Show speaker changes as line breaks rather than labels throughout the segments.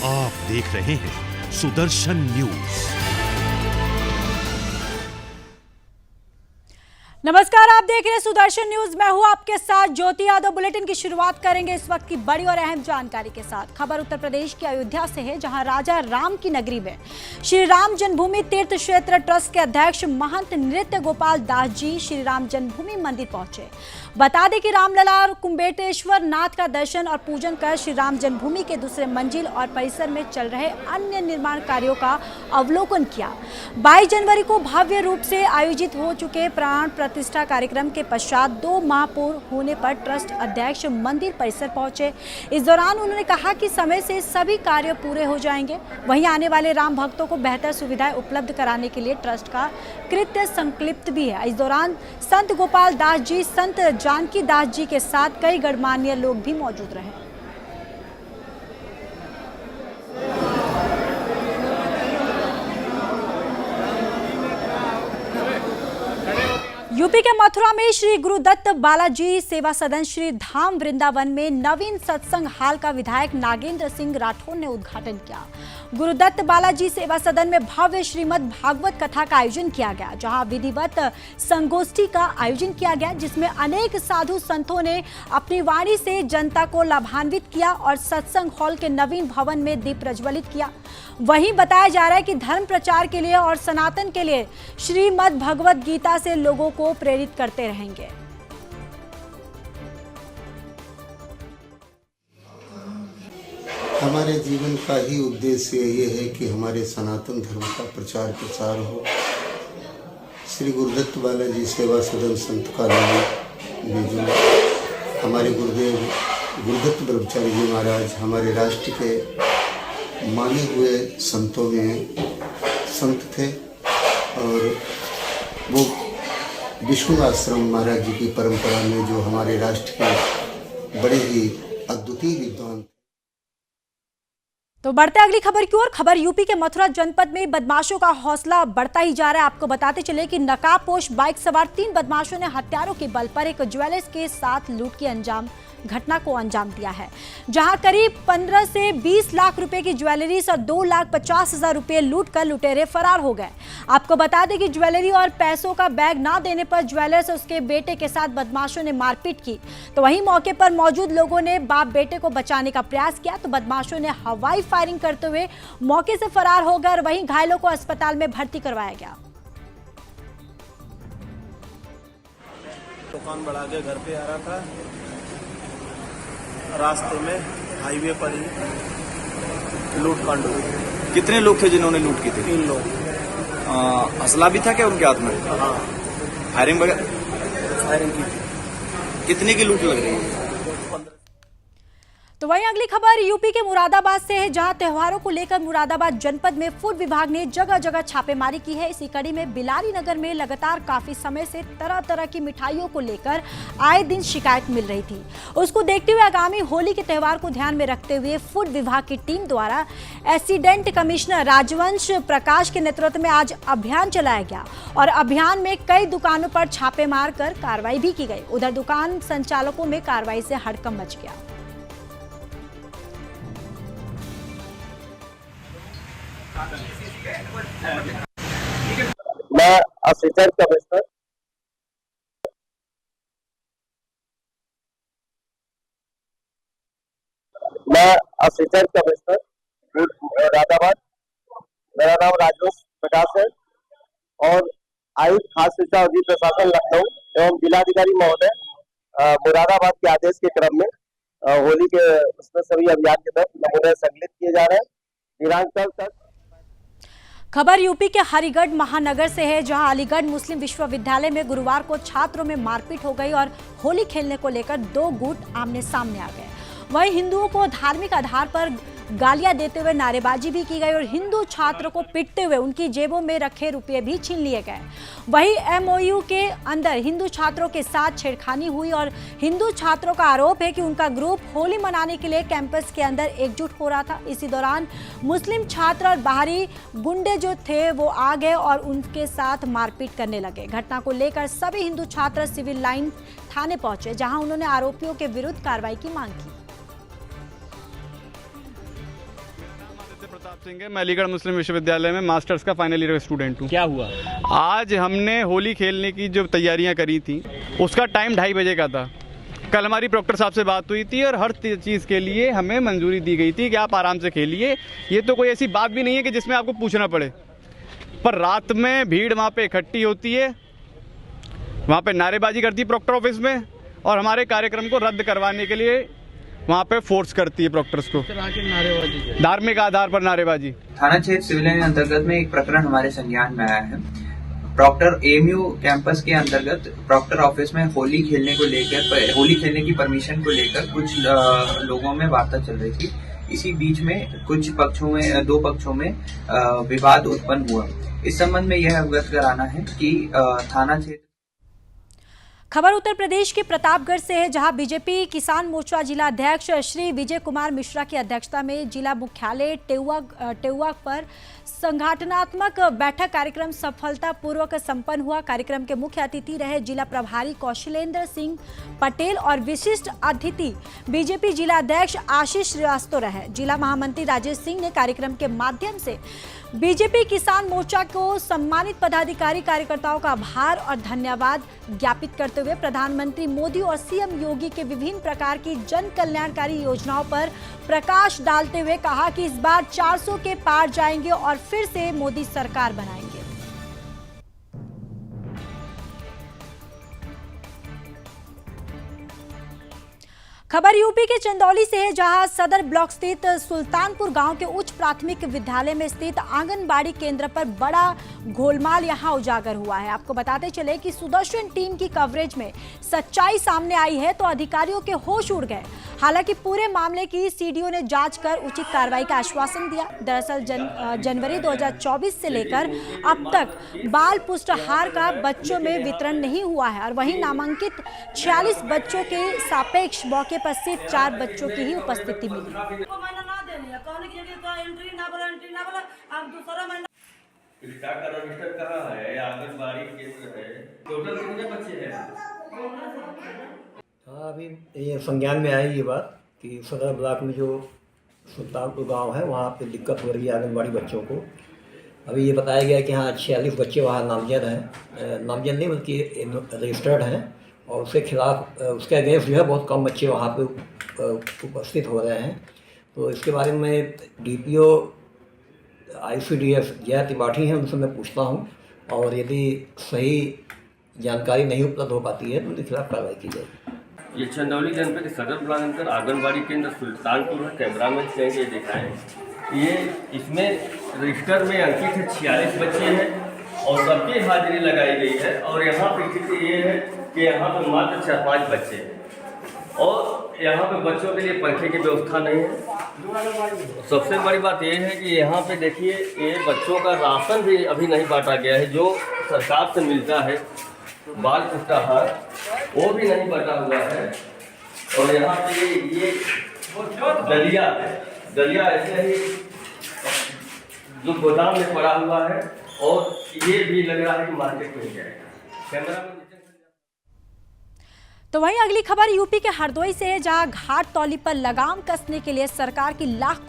आप देख रहे हैं सुदर्शन न्यूज।
नमस्कार, आप देख रहे हैं सुदर्शन न्यूज। मैं हूं आपके साथ ज्योति यादव। बुलेटिन की शुरुआत करेंगे इस वक्त की बड़ी और अहम जानकारी के साथ। खबर उत्तर प्रदेश की अयोध्या से है, जहां राजा राम की नगरी में श्री राम जन्मभूमि तीर्थ क्षेत्र ट्रस्ट के अध्यक्ष महंत नृत्य गोपाल दास जी श्री राम जन्मभूमि मंदिर पहुंचे। बता दें कि रामलला और कुंभेटेश्वर नाथ का दर्शन और पूजन कर श्री राम जन्मभूमि के दूसरे मंजिल और परिसर में चल रहे अन्य निर्माण कार्यों का अवलोकन किया। 22 जनवरी को भव्य रूप से आयोजित हो चुके प्राण प्रतिष्ठा कार्यक्रम के पश्चात 2 माह पूर्ण होने पर ट्रस्ट अध्यक्ष मंदिर परिसर पहुंचे। इस दौरान उन्होंने कहा कि समय से सभी कार्य पूरे हो जाएंगे। वहीं आने वाले राम भक्तों को बेहतर सुविधाएं उपलब्ध कराने के लिए ट्रस्ट का कृत्य संकल्प भी है। इस दौरान संत गोपाल दास जी, संत जानकी दास जी के साथ कई गणमान्य लोग भी मौजूद रहे। यूपी के मथुरा में श्री गुरुदत्त बालाजी सेवा सदन श्री धाम वृंदावन में नवीन सत्संग हाल का विधायक नागेंद्र सिंह राठौर ने उद्घाटन किया। गुरुदत्त बालाजी सेवा सदन में भव्य श्रीमद् भागवत कथा का आयोजन किया गया, जहां विधिवत संगोष्ठी का आयोजन किया गया, जिसमें अनेक साधु संतों ने अपनी वाणी से जनता को लाभान्वित किया और सत्संग हॉल के नवीन भवन में दीप प्रज्वलित किया। वहीं बताया जा रहा है कि धर्म प्रचार के लिए और सनातन के लिए श्रीमद् भगवत गीता से लोगों को प्रेरित करते रहेंगे।
हमारे जीवन का ही उद्देश्य ये है कि हमारे सनातन धर्म का प्रचार प्रसार हो। श्री गुरुदत्त बालाजी सेवा सदन संत कॉलोनी में जो हमारे गुरुदेव गुरुदत्त ब्रह्मचारी जी महाराज हमारे राष्ट्र के माने हुए संतों में संत थे और वो विष्णु आश्रम महाराज जी की परंपरा में जो हमारे राष्ट्र के बड़े ही अद्वितीय विद्वान।
तो बढ़ते अगली खबर की ओर। खबर यूपी के मथुरा जनपद में बदमाशों का हौसला बढ़ता ही जा रहा है। आपको बताते चले कि नकाबपोश बाइक सवार 3 बदमाशों ने हथियारों के बल पर एक ज्वेलर्स के साथ लूट की घटना को अंजाम दिया है, जहां करीब 15 से 20 लाख रुपए की ज्वेलरी और 2,50,000 रुपए लूट कर लुटेरे फरार हो गए। आपको बता दें कि ज्वेलरी और पैसों का बैग ना देने पर ज्वेलर्स और उसके बेटे के साथ बदमाशों ने मारपीट की। तो वहीं मौके पर मौजूद लोगों ने बाप बेटे को बचाने का प्रयास किया, तो बदमाशों ने हवाई फायरिंग करते हुए मौके से फरार हो गए। वहीं घायलों को अस्पताल में भर्ती करवाया गया।
दुकान बढ़ा के घर पे आ रहा था, रास्ते में हाईवे पर ही लूटकांड हुई।
कितने लोग थे जिन्होंने लूट की थी?
3 लोग।
असला भी था क्या उनके हाथ में?
हाँ,
फायरिंग वगैरह
फायरिंग की थी।
कितने की लूट लग रही है?
तो वहीं अगली खबर यूपी के मुरादाबाद से है, जहां त्योहारों को लेकर मुरादाबाद जनपद में फूड विभाग ने जगह जगह छापेमारी की है। इसी कड़ी में बिलारी नगर में लगातार काफी समय से तरह तरह की मिठाइयों को लेकर आए दिन शिकायत मिल रही थी। उसको देखते हुए आगामी होली के त्योहार को ध्यान में रखते हुए फूड विभाग की टीम द्वारा एसीडेंट कमिश्नर राजवंश प्रकाश के नेतृत्व में आज अभियान चलाया गया और अभियान में कई दुकानों पर छापे मार कर कार्रवाई भी की गई। उधर दुकान संचालकों में कार्रवाई से हड़कंप मच गया।
मैं असिस्टेंट कमिश्नर मुरादाबाद, मेरा नाम राजवंश प्रकाश है और आयुक्त खाद्य शिक्षा अधिक प्रशासन लखनऊ एवं जिलाधिकारी महोदय मुरादाबाद के आदेश के क्रम में होली के उसमें सभी अभियान के तहत नमूने संकलित किए जा रहे हैं। दिनांक कल तक।
खबर यूपी के हरिगढ़ महानगर से है, जहां अलीगढ़ मुस्लिम विश्वविद्यालय में गुरुवार को छात्रों में मारपीट हो गई और होली खेलने को लेकर 2 गुट आमने सामने आ गए। वहीं हिंदुओं को धार्मिक आधार पर गालियां देते हुए नारेबाजी भी की गई और हिंदू छात्र को पीटते हुए उनकी जेबों में रखे रुपये भी छीन लिए गए। वहीं एमओयू के अंदर हिंदू छात्रों के साथ छेड़खानी हुई और हिंदू छात्रों का आरोप है कि उनका ग्रुप होली मनाने के लिए कैंपस के अंदर एकजुट हो रहा था। इसी दौरान मुस्लिम छात्र और बाहरी गुंडे जो थे वो आ गए और उनके साथ मारपीट करने लगे। घटना को लेकर सभी हिंदू छात्र सिविल लाइन थाने पहुंचे, जहां उन्होंने आरोपियों के विरुद्ध कार्रवाई की मांग की।
सिंह है, मैं अलीगढ़ मुस्लिम विश्वविद्यालय में मास्टर्स का फाइनल ईयर का स्टूडेंट हूँ।
क्या हुआ?
आज हमने होली खेलने की जो तैयारियां करी थी उसका टाइम 2:30 बजे का था। कल हमारी प्रॉक्टर साहब से बात हुई थी और हर चीज़ के लिए हमें मंजूरी दी गई थी कि आप आराम से खेलिए। ये तो कोई ऐसी बात भी नहीं है कि जिसमें आपको पूछना पड़े, पर रात में भीड़ वहाँ पे इकट्ठी होती है, वहाँ पे नारेबाजी करती है प्रॉक्टर ऑफिस में, और हमारे कार्यक्रम को रद्द करवाने के लिए वहाँ पे फोर्स करती है प्रॉक्टर्स को।
नारेबाजी,
धार्मिक आधार पर नारेबाजी।
थाना क्षेत्र सिविल लाइन अंतर्गत में एक प्रकरण हमारे संज्ञान में आया है। प्रॉक्टर एएमयू कैंपस के अंतर्गत प्रॉक्टर ऑफिस में होली खेलने की परमिशन को लेकर कुछ लोगों में वार्ता चल रही थी। इसी बीच में दो पक्षों में विवाद उत्पन्न हुआ। इस संबंध में यह अवगत कराना है कि थाना क्षेत्र।
खबर उत्तर प्रदेश के प्रतापगढ़ से है, जहां बीजेपी किसान मोर्चा जिला अध्यक्ष श्री विजय कुमार मिश्रा की अध्यक्षता में जिला मुख्यालय टेउआ पर संगठनात्मक बैठक कार्यक्रम सफलतापूर्वक संपन्न हुआ। कार्यक्रम के मुख्य अतिथि रहे जिला प्रभारी कौशलेंद्र सिंह पटेल और विशिष्ट अतिथि बीजेपी जिला अध्यक्ष आशीष श्रीवास्तव रहे। जिला महामंत्री राजेश सिंह ने कार्यक्रम के माध्यम से बीजेपी किसान मोर्चा को सम्मानित पदाधिकारी कार्यकर्ताओं का आभार और धन्यवाद ज्ञापित करते हुए प्रधानमंत्री मोदी और सीएम योगी के विभिन्न प्रकार की जन कल्याणकारी योजनाओं पर प्रकाश डालते हुए कहा कि इस बार 400 के पार जाएंगे और फिर से मोदी सरकार बनाएंगे। खबर यूपी के चंदौली से है, जहां सदर ब्लॉक स्थित सुल्तानपुर गांव के उच्च प्राथमिक विद्यालय में स्थित आंगनबाड़ी केंद्र पर बड़ा गोलमाल यहां उजागर हुआ है। आपको बताते चले कि सुदर्शन टीम की कवरेज में सच्चाई सामने आई है तो अधिकारियों के होश उड़ गए। हालांकि पूरे मामले की सीडीओ ने जांच कर उचित कार्रवाई का आश्वासन दिया। दरअसल जनवरी 2024 से लेकर अब तक बाल पुष्टाहार का बच्चों में वितरण नहीं हुआ है और वहीं नामांकित 46 बच्चों के सापेक्ष मौके पर सिर्फ 4 बच्चों की ही उपस्थिति मिली।
हाँ, अभी ये संज्ञान में आई ये बात कि सदर ब्लॉक में जो सुल्तानपुर गांव है वहाँ पे दिक्कत हो रही है आंगनबाड़ी बच्चों को। अभी ये बताया गया कि हाँ 46 बच्चे वहाँ नामजद हैं, नामजद नहीं बल्कि रजिस्टर्ड हैं, और उसके खिलाफ उसके अगेंस्ट जो है बहुत कम बच्चे वहाँ पे उपस्थित हो रहे हैं। तो इसके बारे में डीपीओ ICDS जया त्रिपाठी हैं, उनसे मैं पूछता हूँ, और यदि सही जानकारी नहीं उपलब्ध हो पाती है तो उनके खिलाफ कार्रवाई की जाएगी।
ये चंदौली जनपद के सदर ब्लॉक अंतर आंगनबाड़ी केंद्र सुल्तानपुर है। कैमरा में ये दिखाएं, ये इसमें रजिस्टर में अंकित है 46 बच्चे हैं और सबकी हाजिरी लगाई गई है। और यहाँ पर स्थिति ये है कि यहाँ पर मात्र 4-5 बच्चे हैं और यहाँ पे बच्चों के लिए पंखे की व्यवस्था नहीं है। सबसे बड़ी बात ये है कि यहाँ पे देखिए ये बच्चों का राशन भी अभी नहीं बांटा गया है, जो सरकार से मिलता है बाल पुष्टाहार, वो भी नहीं बटा हुआ है। और यहाँ पे ये दलिया ऐसे ही जो गोदाम में पड़ा हुआ है और ये भी लग रहा है कि मार्केट में जाएगा। कैमरा में
तो वहीं अगली खबर यूपी के हरदोई से है, जहां घाट तौली पर लगाम कसने के लिए सरकार की लाख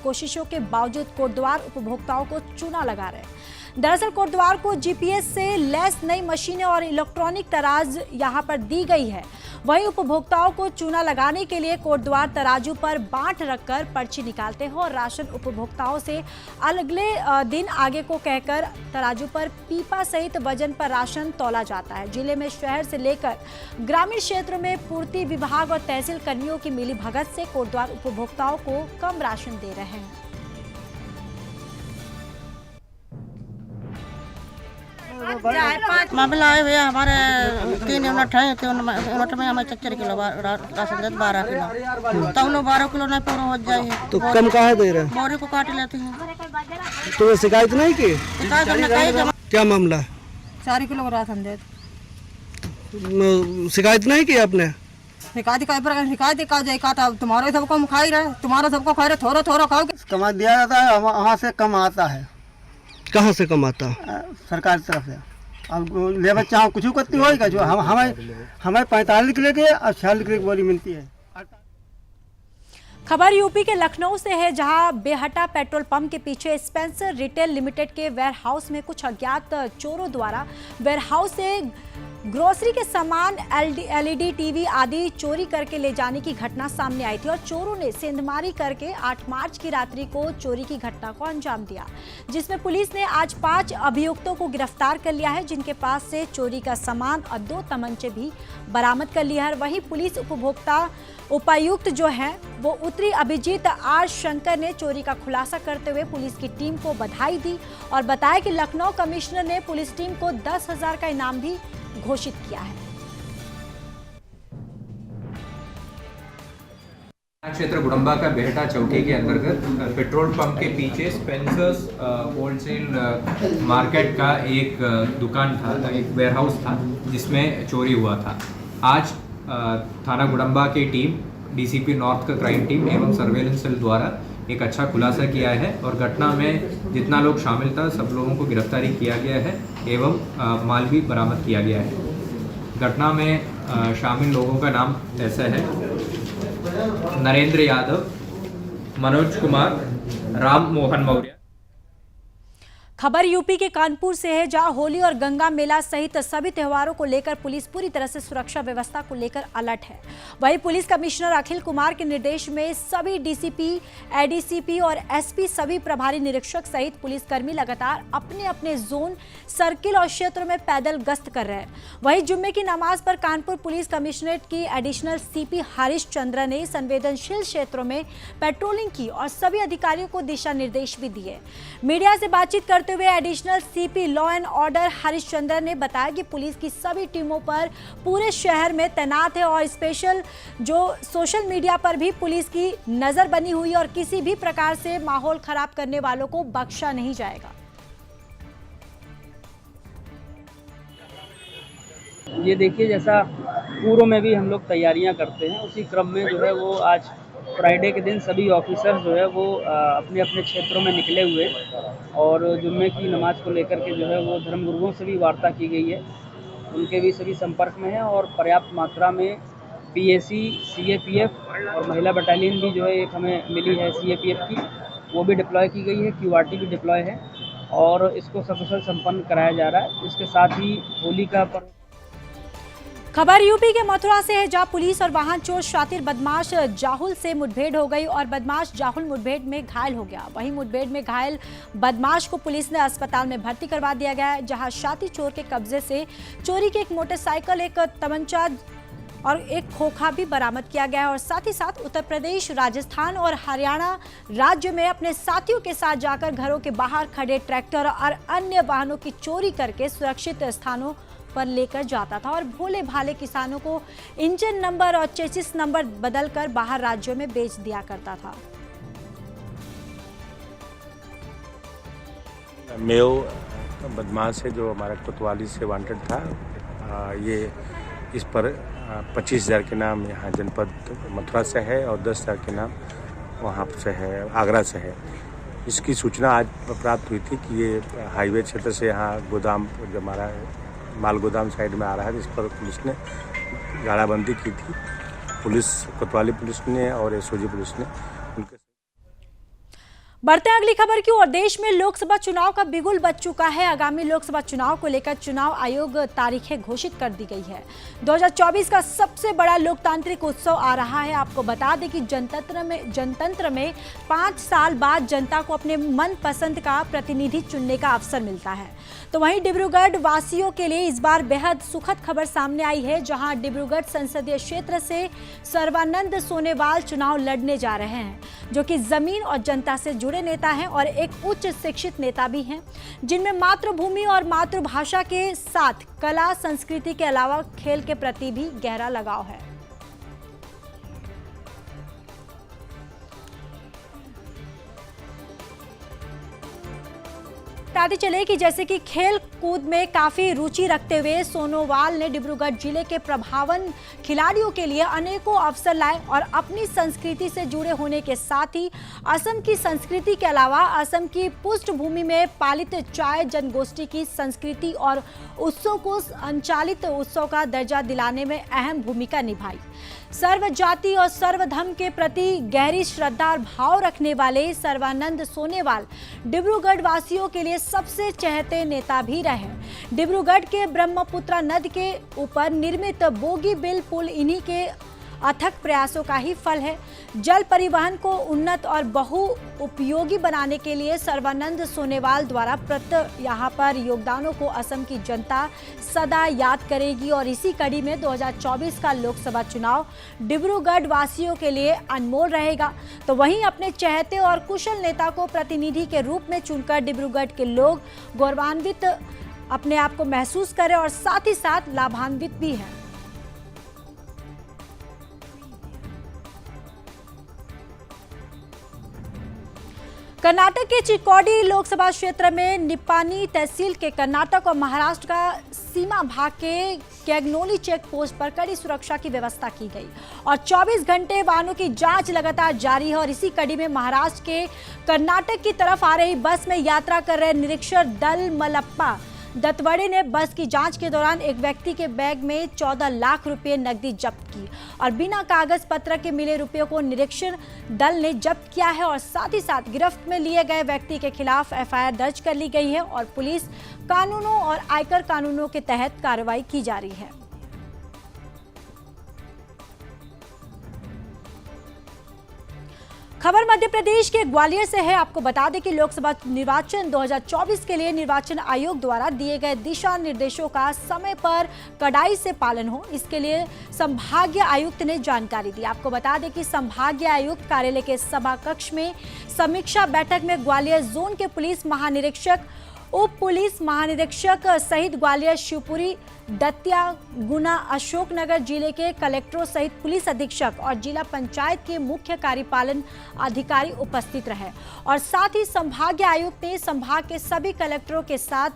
कोशिशों के बावजूद कोटद्वार उपभोक्ताओं को चूना लगा रहे हैं। दरअसल कोटद्वार को GPS से लैस नई मशीनें और इलेक्ट्रॉनिक तराज यहां पर दी गई है। वहीं उपभोक्ताओं को चूना लगाने के लिए कोटद्वार तराजू पर बांट रखकर पर्ची निकालते हैं और राशन उपभोक्ताओं से अगले दिन आगे को कहकर तराजू पर पीपा सहित वजन पर राशन तौला जाता है। जिले में शहर से लेकर ग्रामीण क्षेत्रों में पूर्ति विभाग और तहसील कर्मियों की मिलीभगत से कोटद्वार उपभोक्ताओं को कम राशन दे रहे हैं।
मामला आए हुए हमारे 3 यूनिट है, 3 यूनिट में हमें 4 किलो राशन देते 12 किलो, तो हम लोग 12 किलो नहीं पूरा हो जाए
तो कम काहे दे रहे हैं?
बोरी को काट लेते हैं।
तो शिकायत नहीं की?
शिकायत हमने कही।
क्या मामला?
4 किलो राशन देते।
शिकायत नहीं की आपने?
शिकायत का जाए का तुम्हारे सबको हम खाई रहे, तुम्हारा सबको खा रहे, थोड़ा थोड़ा खाओ।
कमा दिया जाता है, वहाँ से कम आता है।
कहाँ से कमाता?
सरकार की तरफ से। अब लेबर चाहो कुछ करती होगी, जो हमें 45 किलो की और 46 किलो की बोरी मिलती है।
खबर यूपी के लखनऊ से है, जहां बेहटा पेट्रोल पंप के पीछे स्पेंसर रिटेल लिमिटेड के वेयरहाउस में कुछ अज्ञात चोरों द्वारा वेयरहाउस से ग्रोसरी के सामान एलईडी टीवी आदि चोरी करके ले जाने की घटना सामने आई थी और चोरों ने सेंधमारी करके 8 मार्च की रात्रि को चोरी की घटना को अंजाम दिया, जिसमें पुलिस ने आज 5 अभियुक्तों को गिरफ्तार कर लिया है, जिनके पास से चोरी का सामान और 2 तमंचे भी बरामद कर लिया है। वहीं पुलिस उपभोक्ता उपायुक्त जो है वो उत्तरी अभिजीत आर शंकर ने चोरी का खुलासा करते हुए पुलिस की टीम को बधाई दी और बताया कि लखनऊ कमिश्नर ने पुलिस टीम को 10,000 का इनाम भी घोषित किया है।
क्षेत्र गुड़म्बा का बेहटा चौकी के अंतर्गत पेट्रोल पंप के पीछे स्पेंसर्स होलसेल मार्केट का एक दुकान था, एक वेयरहाउस था जिसमें चोरी हुआ था। आज थाना गुड़म्बा की टीम, डीसीपी नॉर्थ का क्राइम टीम एवं सर्वेलेंस सेल द्वारा एक अच्छा खुलासा किया है और घटना में जितना लोग शामिल था सब लोगों को गिरफ्तारी किया गया है एवं माल भी बरामद किया गया है। घटना में शामिल लोगों का नाम ऐसा है: नरेंद्र यादव, मनोज कुमार, राम मोहन मौर्य।
खबर यूपी के कानपुर से है, जहां होली और गंगा मेला सहित सभी त्योहारों को लेकर पुलिस पूरी तरह से सुरक्षा व्यवस्था को लेकर अलर्ट है। वहीं पुलिस कमिश्नर अखिल कुमार के निर्देश में सभी डीसीपी, एडीसीपी और एसपी, सभी प्रभारी निरीक्षक सहित पुलिसकर्मी लगातार अपने अपने जोन, सर्किल और क्षेत्रों में पैदल गश्त कर रहे हैं। वहीं जुम्मे की नमाज पर कानपुर पुलिस कमिश्नरेट की एडिशनल सीपी हरीश चंद्र ने संवेदनशील क्षेत्रों में पेट्रोलिंग की और सभी अधिकारियों को दिशा निर्देश भी दिए। मीडिया से बातचीत करते हुए additional CP law and order Harish Chandra ने बताया कि पुलिस की सभी टीमों पर पूरे शहर में तैनात है और स्पेशल जो सोशल मीडिया पर भी पुलिस की नजर बनी हुई है और किसी भी प्रकार से माहौल खराब करने वालों को बख्शा नहीं जाएगा।
ये देखिए, जैसा पूर्व में भी हम लोग तैयारियां करते हैं, उसी क्रम में जो है वो आज फ्राइडे के दिन सभी ऑफिसर्स जो है वो अपने अपने क्षेत्रों में निकले हुए और जुम्मे की नमाज को लेकर के जो है वो धर्मगुरुओं से भी वार्ता की गई है, उनके भी सभी संपर्क में है और पर्याप्त मात्रा में पीएसी, सीएपीएफ और महिला बटालियन भी जो है एक हमें मिली है सीएपीएफ की, वो भी डिप्लॉय की गई है, क्यूआरटी भी डिप्लॉय है और इसको सकुशल संपन्न कराया जा रहा है। इसके साथ ही होली का पर्व।
खबर यूपी के मथुरा से है, जहां पुलिस और वाहन चोर शातिर बदमाश जाहुल से मुठभेड़ हो गई और बदमाश जाहुल मुठभेड़ में घायल हो गया। वहीं मुठभेड़ में घायल बदमाश को पुलिस ने अस्पताल में भर्ती करवा दिया गया है, जहां शातिर चोर के कब्जे से चोरी की एक मोटरसाइकिल, एक तमंचा और एक खोखा भी बरामद किया गया है और साथ ही साथ उत्तर प्रदेश, राजस्थान और हरियाणा राज्य में अपने साथियों के साथ जाकर घरों के बाहर खड़े ट्रैक्टर और अन्य वाहनों की चोरी करके सुरक्षित स्थानों पर लेकर जाता था और भोले भाले किसानों को इंजन नंबर और चेसिस नंबर बदलकर बाहर राज्यों में बेच दिया करता था।
मेयो बदमाश है जो हमारा कोतवाली से वांटेड था, ये इस पर 25,000 के नाम यहाँ जनपद मथुरा से है और 10,000 के नाम वहाँ से है, आगरा से है। इसकी सूचना आज प्राप्त हुई थी कि ये हाईवे क्षेत्र से यहाँ गोदाम जो हमारा माल गोदाम साइड में आ रहा है, जिस पर पुलिस ने घेराबंदी की थी। पुलिस, कोतवाली पुलिस ने और एसओजी पुलिस ने उनके।
बढ़ते हैं अगली खबर की ओर। देश में लोकसभा चुनाव का बिगुल बज चुका है। आगामी लोकसभा चुनाव को लेकर चुनाव आयोग तारीखें घोषित कर दी गई है। 2024 का सबसे बड़ा लोकतांत्रिक उत्सव आ रहा है। आपको बता दें कि जनतंत्र में 5 साल बाद जनता को अपने मन पसंद का प्रतिनिधि चुनने का अवसर मिलता है। तो वहीं डिब्रूगढ़ वासियों के लिए इस बार बेहद सुखद खबर सामने आई है, जहां डिब्रूगढ़ संसदीय क्षेत्र से सर्वानंद सोनेवाल चुनाव लड़ने जा रहे हैं, जो कि जमीन और जनता से जुड़े नेता हैं और एक उच्च शिक्षित नेता भी हैं, जिनमें मातृभूमि और मातृभाषा के साथ कला, संस्कृति के अलावा खेल के प्रति भी गहरा लगाव है। बताते चले कि जैसे कि खेल कूद में काफी रुचि रखते हुए सोनोवाल ने डिब्रूगढ़ जिले के प्रभावन खिलाड़ियों के लिए अनेकों अवसर लाए और अपनी संस्कृति से जुड़े होने के साथ ही असम की संस्कृति के अलावा असम की पृष्ठभूमि में पालित चाय जनगोष्ठी की संस्कृति और उत्सव को संचालित उत्सव का दर्जा दिलाने में अहम भूमिका निभाई। सर्व जाति और सर्व धर्म के प्रति गहरी श्रद्धा और भाव रखने वाले सर्वानंद सोनेवाल डिब्रूगढ़ वासियों के लिए सबसे चहेते नेता भी रहे। डिब्रूगढ़ के ब्रह्मपुत्रा नदी के ऊपर निर्मित बोगीबिल पुल इन्हीं के अथक प्रयासों का ही फल है। जल परिवहन को उन्नत और बहु उपयोगी बनाने के लिए सर्वानंद सोनेवाल द्वारा यहाँ पर योगदानों को असम की जनता सदा याद करेगी और इसी कड़ी में 2024 का लोकसभा चुनाव डिब्रूगढ़ वासियों के लिए अनमोल रहेगा। तो वहीं अपने चहेते और कुशल नेता को प्रतिनिधि के रूप में चुनकर डिब्रूगढ़ के लोग गौरवान्वित अपने आप को महसूस करें और साथ ही साथ लाभान्वित भी हैं। कर्नाटक के चिक्कोडी लोकसभा क्षेत्र में निप्पानी तहसील के कर्नाटक और महाराष्ट्र का सीमा भाग के कैगनोली चेक पोस्ट पर कड़ी सुरक्षा की व्यवस्था की गई और 24 घंटे वाहनों की जांच लगातार जारी है। और इसी कड़ी में महाराष्ट्र के कर्नाटक की तरफ आ रही बस में यात्रा कर रहे निरीक्षक दल मलप्पा दत्तवड़े ने बस की जांच के दौरान एक व्यक्ति के बैग में 14 लाख रुपए नकदी जब्त की और बिना कागज पत्र के मिले रुपयों को निरीक्षण दल ने जब्त किया है और साथ ही साथ गिरफ्त में लिए गए व्यक्ति के खिलाफ एफआईआर दर्ज कर ली गई है और पुलिस कानूनों और आयकर कानूनों के तहत कार्रवाई की जा रही है। खबर मध्य प्रदेश के ग्वालियर से है। आपको बता दें कि लोकसभा निर्वाचन 2024 के लिए निर्वाचन आयोग द्वारा दिए गए दिशा निर्देशों का समय पर कड़ाई से पालन हो, इसके लिए संभागीय आयुक्त ने जानकारी दी। आपको बता दें कि संभागीय आयुक्त कार्यालय के सभा कक्ष में समीक्षा बैठक में ग्वालियर जोन के पुलिस महानिरीक्षक, उप पुलिस महानिरीक्षक सहित ग्वालियर, शिवपुरी, दतिया, गुना, अशोकनगर जिले के कलेक्टरों सहित पुलिस अधीक्षक और जिला पंचायत के मुख्य कार्यपालन अधिकारी उपस्थित रहे और साथ ही संभागीय आयुक्त ने संभाग के सभी कलेक्टरों के साथ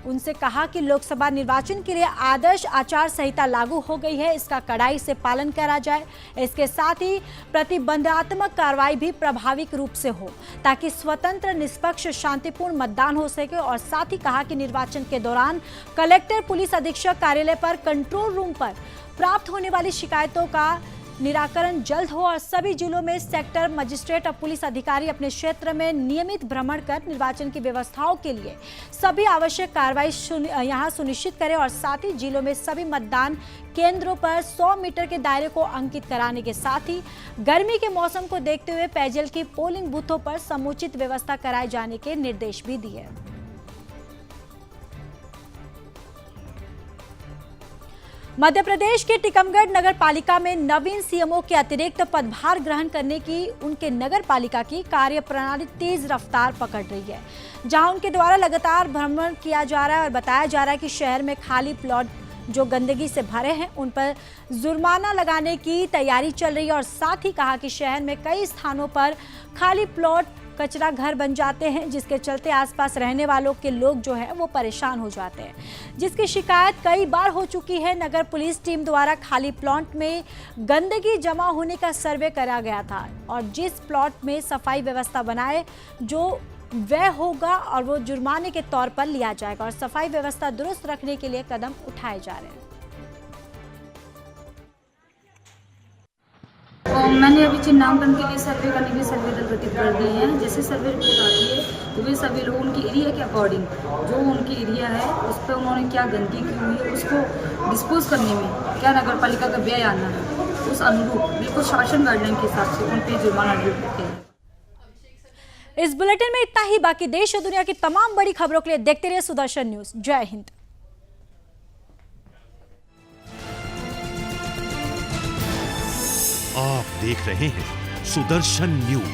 उनसे कहा कि लोकसभा निर्वाचन के लिए आदर्श आचार संहिता लागू हो गई है, इसका कड़ाई से पालन करा जाए। इसके साथ ही प्रतिबंधात्मक कार्रवाई भी प्रभावी रूप से हो ताकि स्वतंत्र, निष्पक्ष, शांतिपूर्ण मतदान हो सके और साथ ही कहा कि निर्वाचन के दौरान कलेक्टर, पुलिस अधीक्षक कार्यालय पर कंट्रोल रूम पर प्राप्त होने वाली शिकायतों का निराकरण जल्द हो और सभी जिलों में सेक्टर मजिस्ट्रेट और पुलिस अधिकारी अपने क्षेत्र में नियमित भ्रमण कर निर्वाचन की व्यवस्थाओं के लिए सभी आवश्यक कार्रवाई यहां सुनिश्चित करें और साथ ही जिलों में सभी मतदान केंद्रों पर 100 मीटर के दायरे को अंकित कराने के साथ ही गर्मी के मौसम को देखते हुए पेयजल की पोलिंग बूथों पर समुचित व्यवस्था कराए जाने के निर्देश भी दिए। मध्य प्रदेश के टीकमगढ़ नगर पालिका में नवीन सीएमओ के अतिरिक्त पदभार ग्रहण करने की उनके नगर पालिका की कार्यप्रणाली तेज रफ्तार पकड़ रही है, जहां उनके द्वारा लगातार भ्रमण किया जा रहा है और बताया जा रहा है कि शहर में खाली प्लॉट जो गंदगी से भरे हैं उन पर जुर्माना लगाने की तैयारी चल रही है और साथ ही कहा कि शहर में कई स्थानों पर खाली प्लॉट कचरा घर बन जाते हैं, जिसके चलते आसपास रहने वालों के लोग जो है वो परेशान हो जाते हैं, जिसकी शिकायत कई बार हो चुकी है। नगर पुलिस टीम द्वारा खाली प्लॉट में गंदगी जमा होने का सर्वे करा गया था और जिस प्लॉट में सफाई व्यवस्था बनाए जो वह होगा और वो जुर्माने के तौर पर लिया जाएगा और सफाई व्यवस्था दुरुस्त रखने के लिए कदम उठाए जा रहे हैं।
मैंने अभी चिन्हांकन के लिए सर्वे करने के सर्वे दल गठित कर दिए हैं। जैसे सर्वे रिपोर्ट आती है तो वे सभी लोग उनकी एरिया के अकॉर्डिंग जो उनकी एरिया है उस पर उन्होंने क्या गंदगी की हुई है उसको डिस्पोज करने में क्या नगर पालिका का व्यय आना है, उस अनुरूप बिल्कुल शासन गाइडलाइन के हिसाब से उन पर जुर्माना लगते हैं।
इस बुलेटिन में इतना ही। बाकी देश और दुनिया की तमाम बड़ी खबरों के लिए देखते रहिए सुदर्शन न्यूज। जय हिंद।
आप देख रहे हैं सुदर्शन न्यूज।